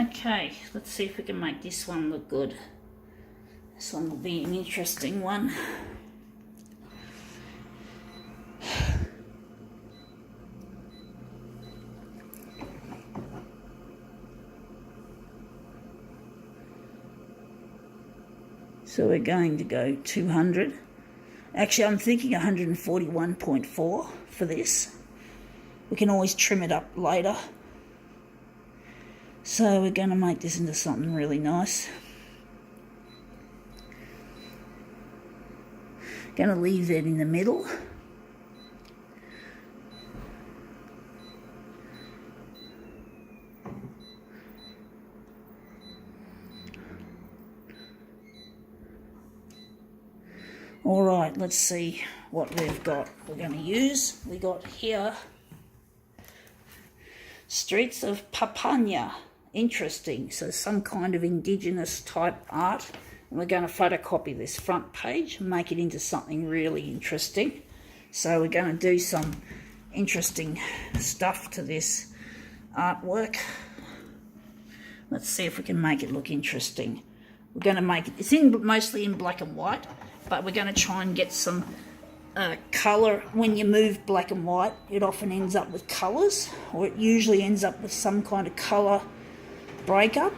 Okay, let's see if we can make this one look good. This one will be an interesting one. So we're going to go 200. Actually, I'm thinking 141.4 for this. We can always trim it up later. So we're going to make this into something really nice. Going to leave that in the middle. All right, let's see what we've got. We're going to use. We got here Streets of Papania. Interesting. So some kind of indigenous type art. And we're going to photocopy this front page and make it into something really interesting. So we're going to do some interesting stuff to this artwork. Let's see if we can make it look interesting. We're going to make it, it's mostly in black and white, but we're going to try and get some colour. When you move black and white, it often ends up with colours, or it usually ends up with some kind of colour breakup.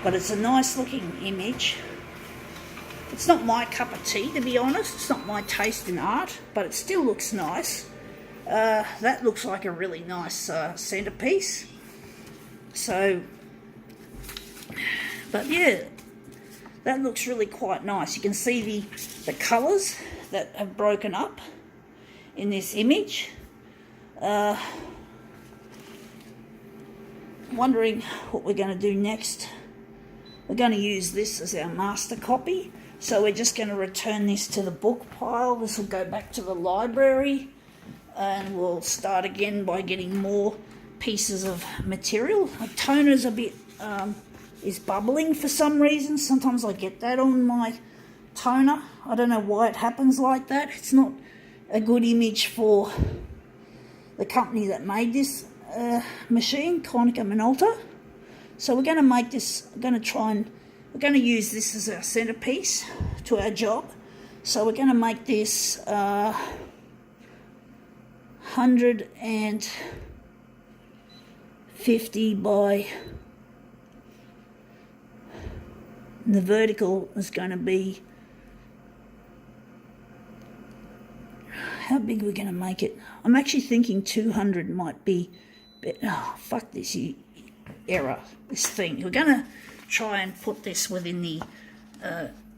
But it's a nice looking image. It's not my cup of tea, to be honest. It's not my taste in art, but it still looks nice. That looks like a really nice centerpiece. So, but yeah, that looks really quite nice. You can see the colours that have broken up in this image. Wondering what we're going to do next. We're going to use this as our master copy. So we're just going to return this to the book pile. This will go back to the library. And we'll start again by getting more pieces of material. My toner's a bit, is bubbling for some reason. Sometimes I get that on my toner. I don't know why it happens like that. It's not a good image for the company that made this machine, Konica Minolta. So we're going to make this, we're going to use this as our centerpiece to our job. So we're going to make this 150 by, the vertical is going to be, how big are we going to make it? I'm actually thinking 200 might be, oh, fuck this error, this thing. We're going to try and put this within the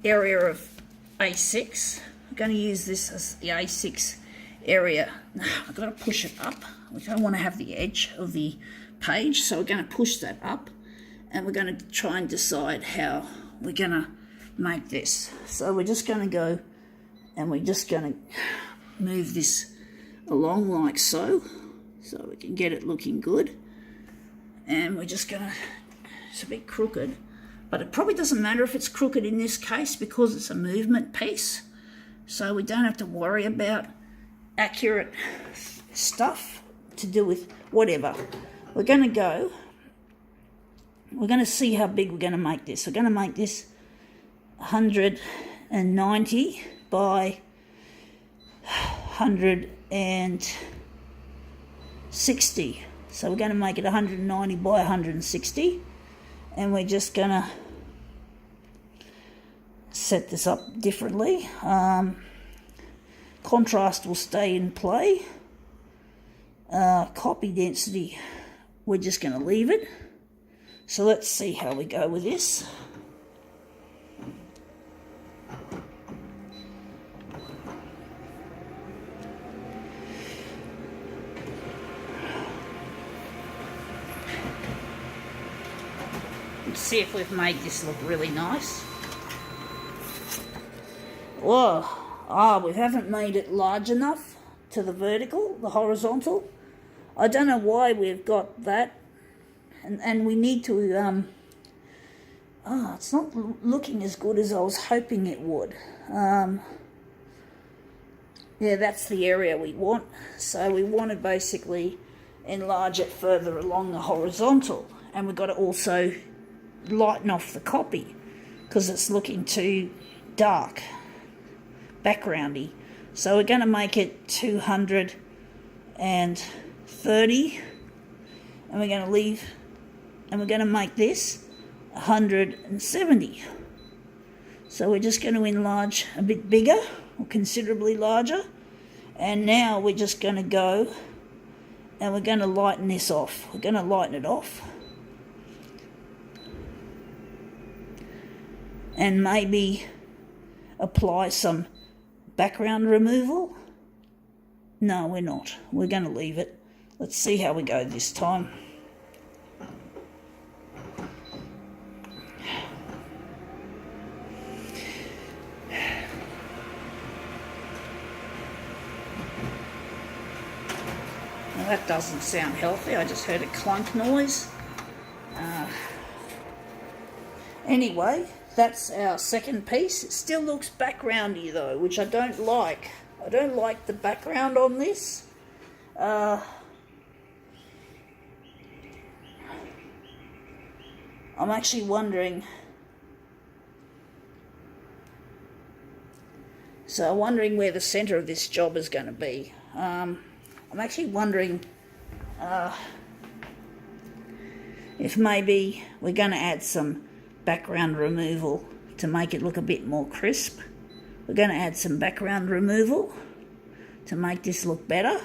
area of A6. I'm going to use this as the A6 area. I've got to push it up. We don't want to have the edge of the page, so we're going to push that up, and we're going to try and decide how we're going to make this. So we're just going to go, and we're just going to move this along like so we can get it looking good. And we're just going to, it's a bit crooked, but it probably doesn't matter if it's crooked in this case because it's a movement piece. So we don't have to worry about accurate stuff to do with whatever. We're going to go, we're going to see how big we're going to make this. We're going to make this 190 by 160. So we're going to make it 190 by 160, and we're just going to set this up differently. Contrast will stay in play. Copy density, we're just going to leave it. So let's see how we go with this. Let's see if we've made this look really nice. Whoa, we haven't made it large enough to the vertical, the horizontal. I don't know why we've got that, and we need to, it's not looking as good as I was hoping it would. Yeah, that's the area we want. So we wanted basically enlarge it further along the horizontal. And we've got to also lighten off the copy because it's looking too dark, backgroundy. So we're going to make it 230, and we're going to leave, and we're going to make this 170. So we're just going to enlarge a bit bigger, or considerably larger, and now we're just going to go and we're going to lighten this off. We're going to lighten it off. And maybe apply some background removal. No, we're not. We're going to leave it. Let's see how we go this time. Now that doesn't sound healthy. I just heard a clunk noise. Anyway, that's our second piece. It still looks backgroundy though, which I don't like. I don't like the background on this. I'm actually wondering. So I'm wondering where the centre of this job is going to be. I'm actually wondering if maybe we're going to add some background removal to make it look a bit more crisp. We're going to add some background removal to make this look better.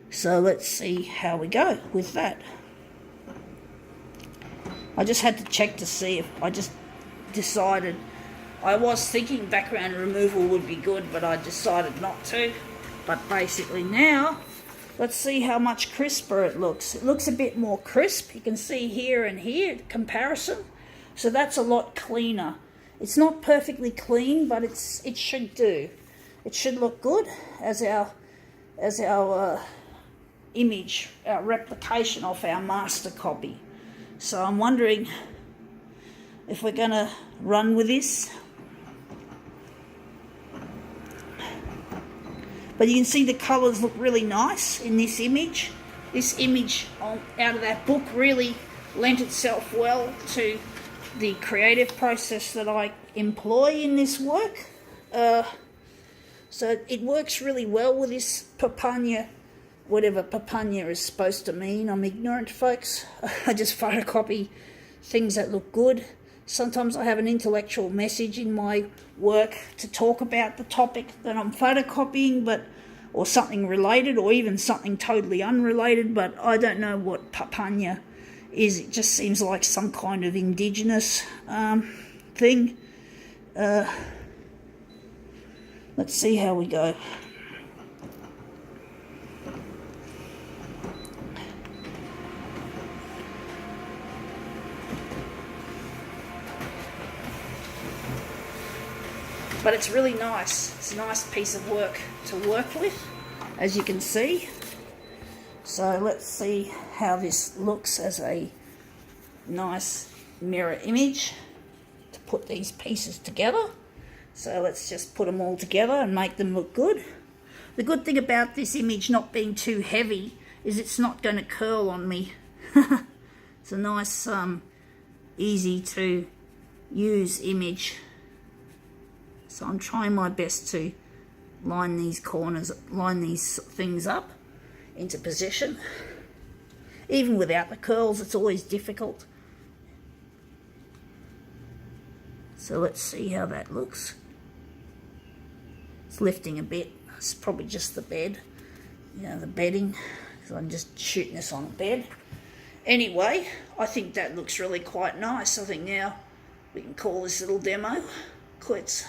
So let's see how we go with that. I just had to check to see if I just decided. I was thinking background removal would be good, but I decided not to. But basically now, let's see how much crisper it looks. It looks a bit more crisp. You can see here and here, comparison. So that's a lot cleaner. It's not perfectly clean, but it should do. It should look good as our image, our replication of our master copy. So I'm wondering if we're going to run with this. But you can see the colours look really nice in this image. This image out of that book really lent itself well to the creative process that I employ in this work. So it works really well with this Papunya, whatever Papunya is supposed to mean. I'm ignorant, folks. I just photocopy things that look good. Sometimes I have an intellectual message in my work to talk about the topic that I'm photocopying, or something related, or even something totally unrelated, but I don't know what Papunya is. It just seems like some kind of indigenous thing. Let's see how we go. But it's really nice. It's a nice piece of work to work with, as you can see. So let's see how this looks as a nice mirror image to put these pieces together. So let's just put them all together and make them look good. The good thing about this image not being too heavy is it's not going to curl on me. It's a nice, easy to use image. So I'm trying my best to line these corners, line these things up into position. Even without the curls, it's always difficult. So let's see how that looks. It's lifting a bit. It's probably just the bed, the bedding, because I'm just shooting this on a bed. Anyway, I think that looks really quite nice. I think now we can call this little demo quits.